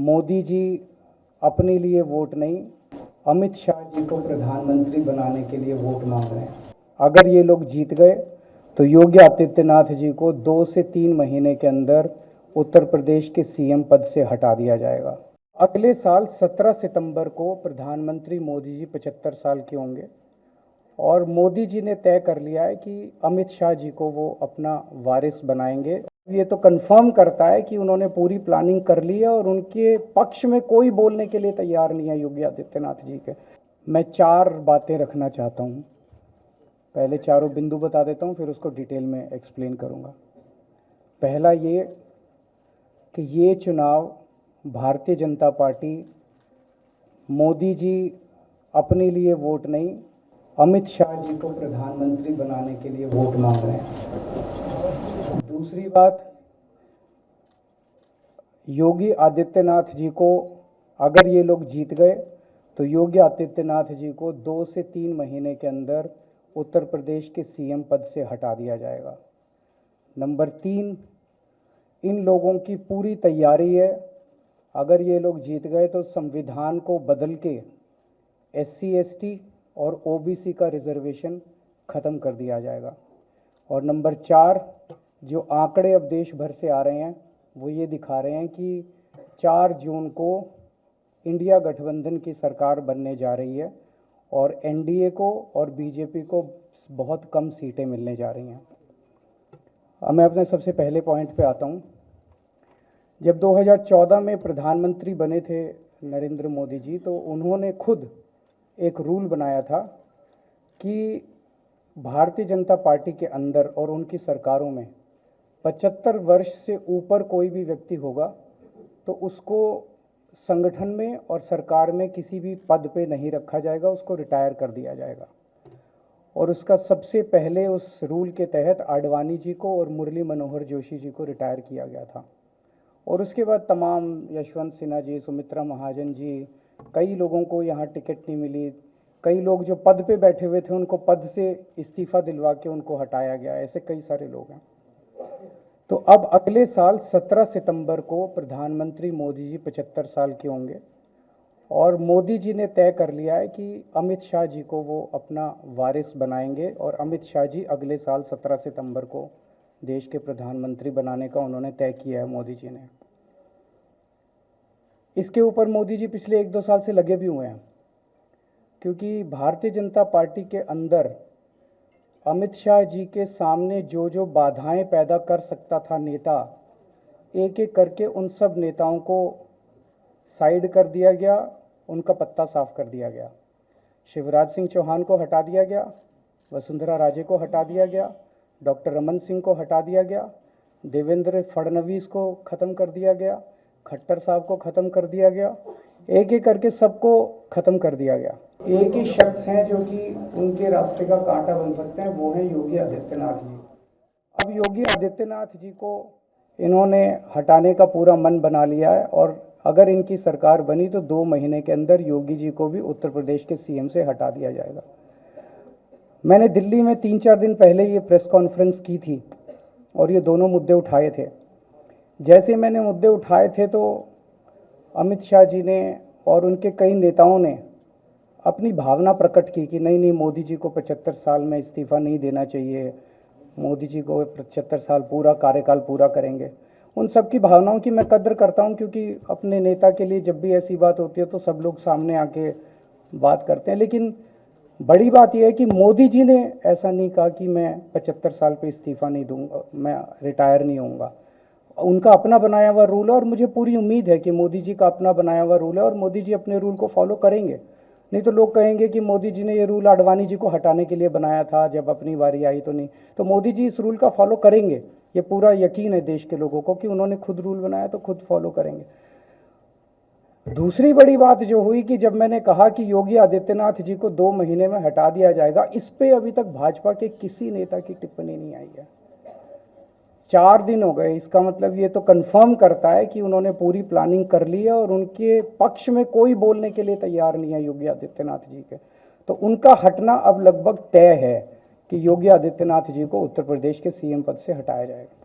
मोदी जी अपने लिए वोट नहीं, अमित शाह जी को प्रधानमंत्री बनाने के लिए वोट मांग रहे हैं। अगर ये लोग जीत गए तो योगी आदित्यनाथ जी को 2 से 3 महीने के अंदर उत्तर प्रदेश के सीएम पद से हटा दिया जाएगा। अगले साल 17 सितंबर को प्रधानमंत्री मोदी जी 75 साल के होंगे और मोदी जी ने तय कर लिया है कि अमित शाह जी को वो अपना वारिस बनाएंगे। ये तो कंफर्म करता है कि उन्होंने पूरी प्लानिंग कर ली है और उनके पक्ष में कोई बोलने के लिए तैयार नहीं है योगी आदित्यनाथ जी के। मैं 4 बातें रखना चाहता हूँ। पहले चारों बिंदु बता देता हूँ, फिर उसको डिटेल में एक्सप्लेन करूँगा। पहला ये कि ये चुनाव भारतीय जनता पार्टी मोदी जी अपने लिए वोट नहीं, अमित शाह जी को प्रधानमंत्री बनाने के लिए वोट मांग रहे हैं। दूसरी बात, योगी आदित्यनाथ जी को अगर ये लोग जीत गए तो योगी आदित्यनाथ जी को 2 से 3 महीने के अंदर उत्तर प्रदेश के सीएम पद से हटा दिया जाएगा। नंबर 3, इन लोगों की पूरी तैयारी है, अगर ये लोग जीत गए तो संविधान को बदल के SC ST और OBC का रिजर्वेशन खत्म कर दिया जाएगा। और नंबर 4, जो आंकड़े अब देश भर से आ रहे हैं वो ये दिखा रहे हैं कि 4 जून को इंडिया गठबंधन की सरकार बनने जा रही है और NDA को और बीजेपी को बहुत कम सीटें मिलने जा रही हैं। अब मैं अपने सबसे पहले पॉइंट पे आता हूँ। जब 2014 में प्रधानमंत्री बने थे नरेंद्र मोदी जी, तो उन्होंने खुद एक रूल बनाया था कि भारतीय जनता पार्टी के अंदर और उनकी सरकारों में 75 वर्ष से ऊपर कोई भी व्यक्ति होगा तो उसको संगठन में और सरकार में किसी भी पद पे नहीं रखा जाएगा, उसको रिटायर कर दिया जाएगा। और उसका सबसे पहले उस रूल के तहत आडवाणी जी को और मुरली मनोहर जोशी जी को रिटायर किया गया था। और उसके बाद तमाम यशवंत सिन्हा जी, सुमित्रा महाजन जी, कई लोगों को यहाँ टिकट नहीं मिली। कई लोग जो पद पे बैठे हुए थे उनको पद से इस्तीफा दिलवा के उनको हटाया गया। ऐसे कई सारे लोग हैं। तो अब अगले साल 17 सितंबर को प्रधानमंत्री मोदी जी 75 साल के होंगे और मोदी जी ने तय कर लिया है कि अमित शाह जी को वो अपना वारिस बनाएंगे और अमित शाह जी अगले साल 17 सितंबर को देश के प्रधानमंत्री बनाने का उन्होंने तय किया है मोदी जी ने। इसके ऊपर मोदी जी पिछले 1-2 साल से लगे भी हुए हैं, क्योंकि भारतीय जनता पार्टी के अंदर अमित शाह जी के सामने जो जो बाधाएं पैदा कर सकता था नेता, एक एक करके उन सब नेताओं को साइड कर दिया गया, उनका पत्ता साफ कर दिया गया। शिवराज सिंह चौहान को हटा दिया गया, वसुंधरा राजे को हटा दिया गया, डॉक्टर रमन सिंह को हटा दिया गया, देवेंद्र फडणवीस को खत्म कर दिया गया, खट्टर साहब को खत्म कर दिया गया। एक एक करके सबको खत्म कर दिया गया। एक ही शख्स हैं जो कि उनके रास्ते का कांटा बन सकते हैं, वो है योगी आदित्यनाथ जी। अब योगी आदित्यनाथ जी को इन्होंने हटाने का पूरा मन बना लिया है और अगर इनकी सरकार बनी तो 2 महीने के अंदर योगी जी को भी उत्तर प्रदेश के सीएम से हटा दिया जाएगा। मैंने दिल्ली में 3-4 दिन पहले ये प्रेस कॉन्फ्रेंस की थी और ये दोनों मुद्दे उठाए थे। जैसे मैंने मुद्दे उठाए थे तो अमित शाह जी ने और उनके कई नेताओं ने अपनी भावना प्रकट की कि नहीं नहीं, मोदी जी को 75 साल में इस्तीफा नहीं देना चाहिए, मोदी जी को 75 साल पूरा कार्यकाल पूरा करेंगे। उन सब की भावनाओं की मैं कद्र करता हूं, क्योंकि अपने नेता के लिए जब भी ऐसी बात होती है तो सब लोग सामने आके बात करते हैं। लेकिन बड़ी बात यह है कि मोदी जी ने ऐसा नहीं कहा कि मैं 75 साल पे इस्तीफा नहीं दूंगा, मैं रिटायर नहीं होऊंगा। उनका अपना बनाया हुआ रूल है और मुझे पूरी उम्मीद है कि मोदी जी का अपना बनाया हुआ रूल है और मोदी जी अपने रूल को फॉलो करेंगे। नहीं तो लोग कहेंगे कि मोदी जी ने ये रूल आडवाणी जी को हटाने के लिए बनाया था, जब अपनी बारी आई तो नहीं। तो मोदी जी इस रूल का फॉलो करेंगे, ये पूरा यकीन है देश के लोगों को कि उन्होंने खुद रूल बनाया तो खुद फॉलो करेंगे। दूसरी बड़ी बात जो हुई कि जब मैंने कहा कि योगी आदित्यनाथ जी को 2 महीने में हटा दिया जाएगा, इस पे अभी तक भाजपा के किसी नेता की टिप्पणी नहीं आई है। 4 दिन हो गए। इसका मतलब ये तो कंफर्म करता है कि उन्होंने पूरी प्लानिंग कर ली है और उनके पक्ष में कोई बोलने के लिए तैयार नहीं है योगी आदित्यनाथ जी के। तो उनका हटना अब लगभग तय है कि योगी आदित्यनाथ जी को उत्तर प्रदेश के सीएम पद से हटाया जाएगा।